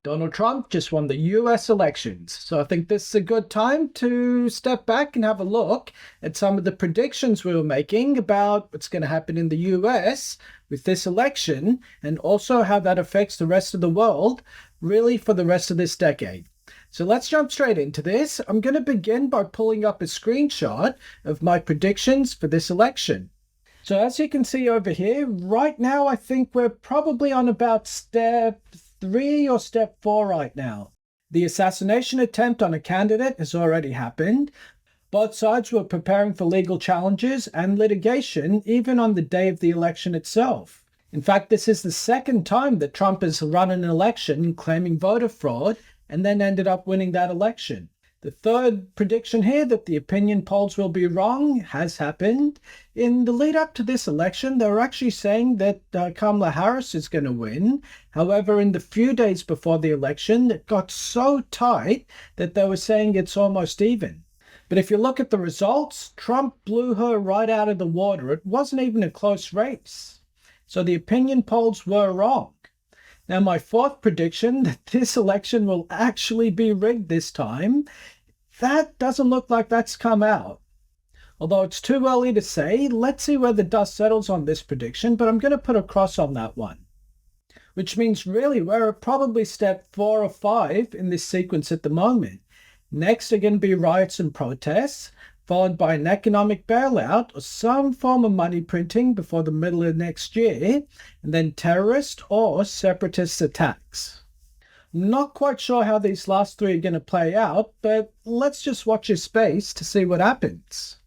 Donald Trump just won the US elections. So I think this is a good time to step back and have a look at some of the predictions we were making about what's going to happen in the US with this election and also how that affects the rest of the world, really for the rest of this decade. So let's jump straight into this. I'm going to begin by pulling up a screenshot of my predictions for this election. So as you can see over here, right now I think we're probably on about step 3 or step 4 right now. The assassination attempt on a candidate has already happened. Both sides were preparing for legal challenges and litigation even on the day of the election itself. In fact, this is the second time that Trump has run an election claiming voter fraud and then ended up winning that election. The third prediction here, that the opinion polls will be wrong, has happened. In the lead up to this election, they were actually saying that Kamala Harris is going to win. However, in the few days before the election, it got so tight that they were saying it's almost even. But if you look at the results, Trump blew her right out of the water. It wasn't even a close race. So the opinion polls were wrong. Now, my fourth prediction, that this election will actually be rigged this time, that doesn't look like that's come out. Although it's too early to say, let's see where the dust settles on this prediction, but I'm going to put a cross on that one. Which means really we're at probably step 4 or 5 in this sequence at the moment. Next are going to be riots and protests, followed by an economic bailout or some form of money printing before the middle of next year, and then terrorist or separatist attacks. I'm not quite sure how these last 3 are going to play out, but let's just watch this space to see what happens.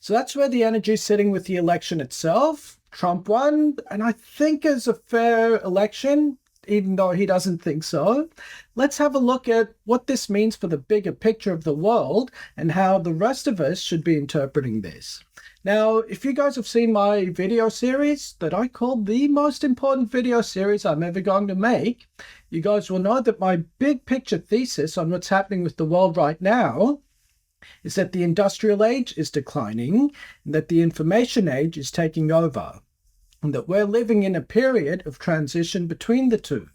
So that's where the energy is sitting with the election itself. Trump won, and I think it's a fair election, even though he doesn't think so. Let's have a look at what this means for the bigger picture of the world and how the rest of us should be interpreting this. Now, if you guys have seen my video series that I call the most important video series I'm ever going to make, you guys will know that my big picture thesis on what's happening with the world right now is that the industrial age is declining and that the information age is taking over, and that we're living in a period of transition between the two.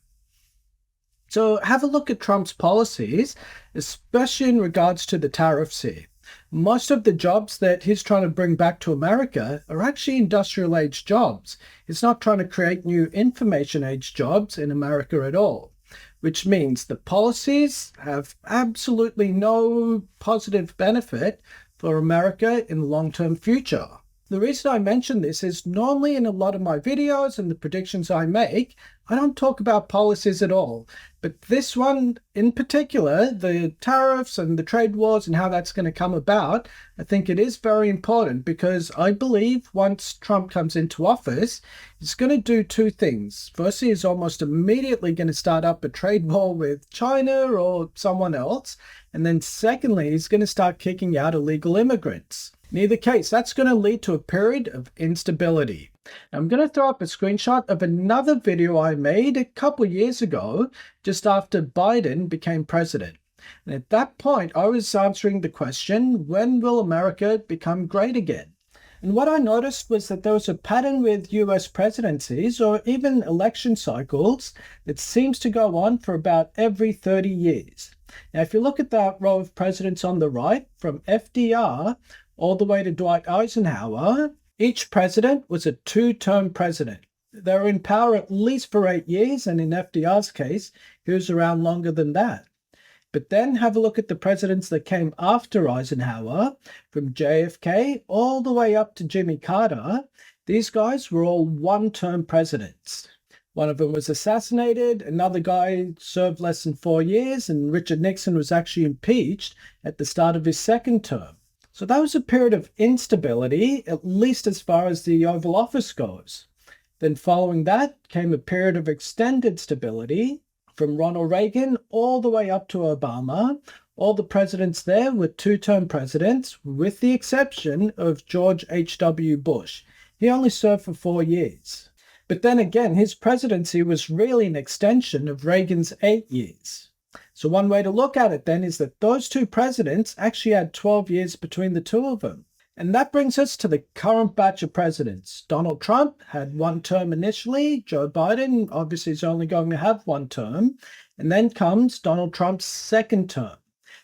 So have a look at Trump's policies, especially in regards to the tariffs here. Most of the jobs that he's trying to bring back to America are actually industrial age jobs. He's not trying to create new information age jobs in America at all, which means the policies have absolutely no positive benefit for America in the long-term future. The reason I mention this is normally in a lot of my videos and the predictions I make, I don't talk about policies at all. But this one in particular, the tariffs and the trade wars and how that's going to come about, I think it is very important because I believe once Trump comes into office, he's going to do 2 things. Firstly, he's almost immediately going to start up a trade war with China or someone else. And then secondly, he's going to start kicking out illegal immigrants. In either case, that's going to lead to a period of instability. I'm going to throw up a screenshot of another video I made a couple years ago, just after Biden became president. And at that point, I was answering the question, when will America become great again? And what I noticed was that there was a pattern with US presidencies or even election cycles that seems to go on for about every 30 years. Now, if you look at that row of presidents on the right, from FDR all the way to Dwight Eisenhower, each president was a 2-term president. They were in power at least for 8 years, and in FDR's case, he was around longer than that. But then have a look at the presidents that came after Eisenhower, from JFK all the way up to Jimmy Carter. These guys were all 1-term presidents. One of them was assassinated, another guy served less than 4 years, and Richard Nixon was actually impeached at the start of his 2nd term. So that was a period of instability, at least as far as the Oval Office goes. Then following that came a period of extended stability from Ronald Reagan all the way up to Obama. All the presidents there were 2-term presidents, with the exception of George H.W. Bush. He only served for 4 years. But then again, his presidency was really an extension of Reagan's 8 years. So one way to look at it then is that those 2 presidents actually had 12 years between the 2 of them. And that brings us to the current batch of presidents. Donald Trump had 1 term initially. Joe Biden obviously is only going to have 1 term. And then comes Donald Trump's second term.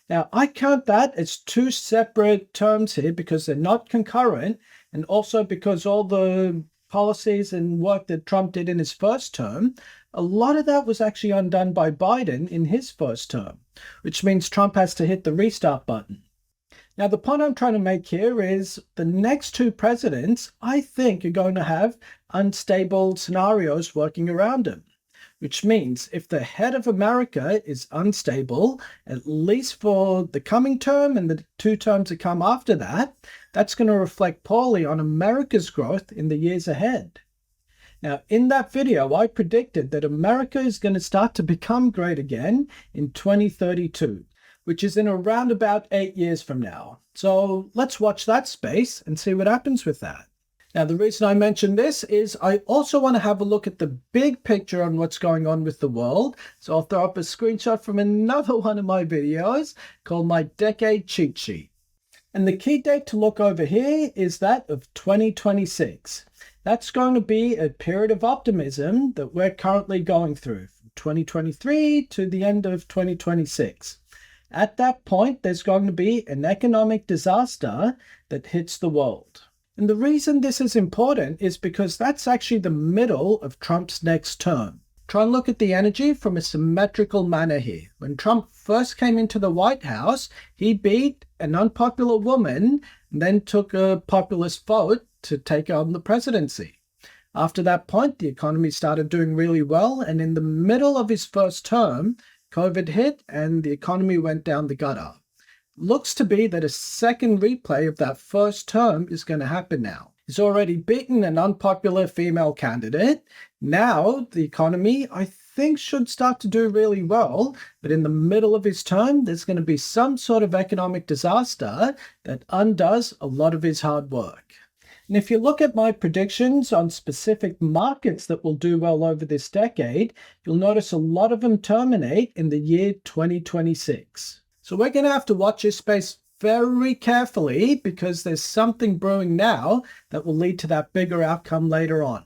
Now, I count that as two separate terms here because they're not concurrent, and also because all the policies and work that Trump did in his first term, a lot of that was actually undone by Biden in his first term, which means Trump has to hit the restart button. Now, the point I'm trying to make here is the next two presidents, I think, are going to have unstable scenarios working around them, which means if the head of America is unstable, at least for the coming term and the two terms that come after that, that's going to reflect poorly on America's growth in the years ahead. Now, in that video, I predicted that America is going to start to become great again in 2032. Which is in around about 8 years from now. So let's watch that space and see what happens with that. Now, the reason I mention this is I also want to have a look at the big picture on what's going on with the world. So I'll throw up a screenshot from another one of my videos called my Decade Cheat Sheet. And the key date to look over here is that of 2026. That's going to be a period of optimism that we're currently going through from 2023 to the end of 2026. At that point, there's going to be an economic disaster that hits the world. And the reason this is important is because that's actually the middle of Trump's next term. Try and look at the energy from a symmetrical manner here. When Trump first came into the White House, he beat an unpopular woman and then took a populist vote to take on the presidency. After that point, the economy started doing really well, and in the middle of his first term, COVID hit and the economy went down the gutter. Looks to be that a second replay of that first term is going to happen now. He's already beaten an unpopular female candidate. Now the economy, I think, should start to do really well, but in the middle of his term, there's going to be some sort of economic disaster that undoes a lot of his hard work. And if you look at my predictions on specific markets that will do well over this decade, you'll notice a lot of them terminate in the year 2026. So we're going to have to watch this space very carefully because there's something brewing now that will lead to that bigger outcome later on.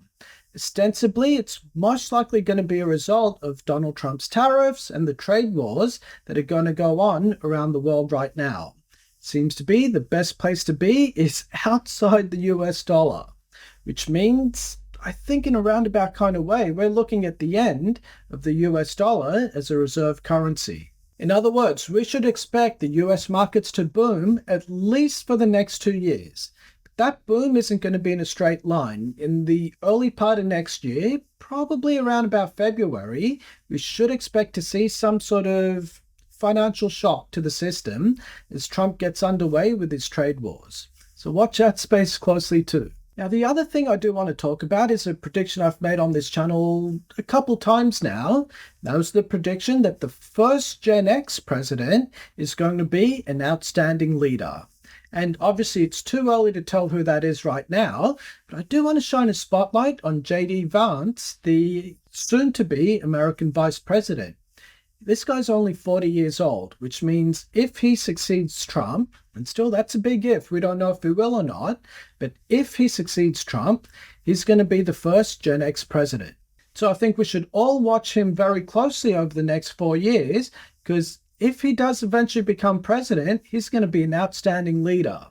Ostensibly, it's most likely going to be a result of Donald Trump's tariffs and the trade wars that are going to go on around the world right now. Seems to be the best place to be is outside the US dollar, which means, I think in a roundabout kind of way, we're looking at the end of the US dollar as a reserve currency. In other words, we should expect the US markets to boom at least for the next 2 years. But that boom isn't going to be in a straight line. In the early part of next year, probably around about February, we should expect to see some sort of financial shock to the system as Trump gets underway with his trade wars. So watch that space closely too. Now, the other thing I do want to talk about is a prediction I've made on this channel a couple times now. That was the prediction that the first Gen X president is going to be an outstanding leader. And obviously it's too early to tell who that is right now, but I do want to shine a spotlight on J.D. Vance, the soon-to-be American vice president. This guy's only 40 years old, which means if he succeeds Trump, and still that's a big if, we don't know if he will or not, but if he succeeds Trump, he's going to be the first Gen X president. So I think we should all watch him very closely over the next 4 years, because if he does eventually become president, he's going to be an outstanding leader.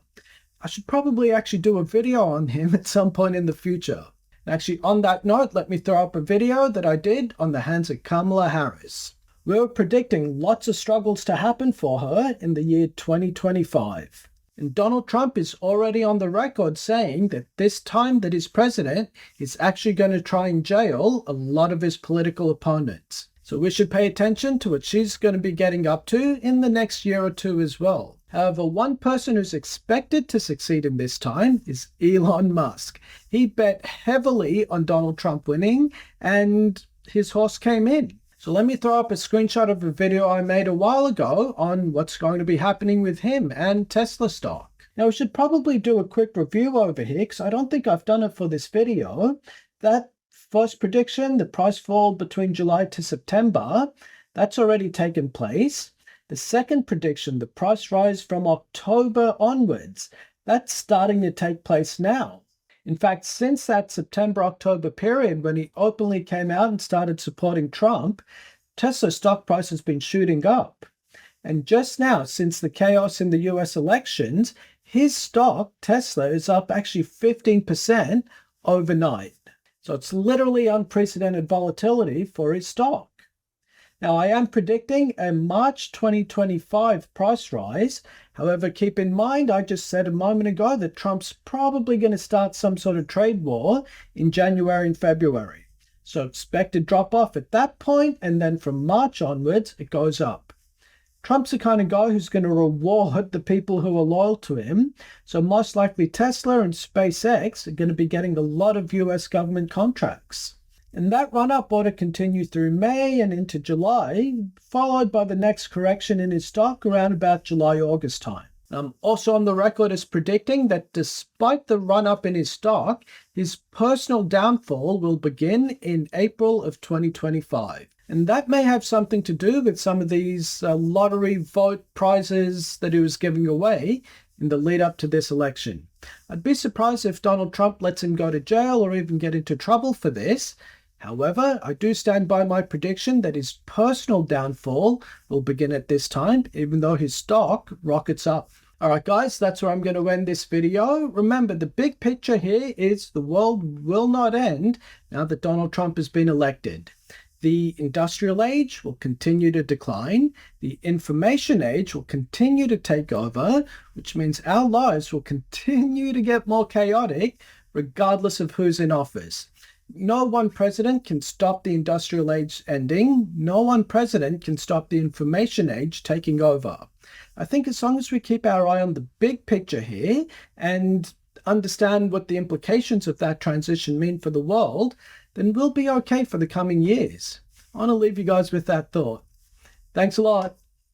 I should probably actually do a video on him at some point in the future. Actually, on that note, let me throw up a video that I did on the hands of Kamala Harris. We were predicting lots of struggles to happen for her in the year 2025. And Donald Trump is already on the record saying that this time that he's president, he's actually going to try and jail a lot of his political opponents. So we should pay attention to what she's going to be getting up to in the next year or two as well. However, one person who's expected to succeed in this time is Elon Musk. He bet heavily on Donald Trump winning, and his horse came in. So let me throw up a screenshot of a video I made a while ago on what's going to be happening with him and Tesla stock. Now we should probably do a quick review over here because I don't think I've done it for this video. That first prediction, the price fall between July to September, that's already taken place. The second prediction, the price rise from October onwards, that's starting to take place now. In fact, since that September-October period when he openly came out and started supporting Trump, Tesla stock price has been shooting up. And just now, since the chaos in the US elections, his stock, Tesla, is up actually 15% overnight. So it's literally unprecedented volatility for his stock. Now, I am predicting a March 2025 price rise. However, keep in mind, I just said a moment ago that Trump's probably going to start some sort of trade war in January and February. So expect a drop off at that point, and then from March onwards, it goes up. Trump's the kind of guy who's going to reward the people who are loyal to him. So most likely Tesla and SpaceX are going to be getting a lot of US government contracts. And that run-up ought to continue through May and into July, followed by the next correction in his stock around about July-August time. I'm also on the record as predicting that despite the run-up in his stock, his personal downfall will begin in April of 2025. And that may have something to do with some of these lottery vote prizes that he was giving away in the lead up to this election. I'd be surprised if Donald Trump lets him go to jail or even get into trouble for this. However, I do stand by my prediction that his personal downfall will begin at this time, even though his stock rockets up. Alright guys, that's where I'm going to end this video. Remember, the big picture here is the world will not end now that Donald Trump has been elected. The industrial age will continue to decline. The information age will continue to take over, which means our lives will continue to get more chaotic regardless of who's in office. No one president can stop the industrial age ending. No one president can stop the information age taking over. I think as long as we keep our eye on the big picture here and understand what the implications of that transition mean for the world, then we'll be okay for the coming years. I want to leave you guys with that thought. Thanks a lot.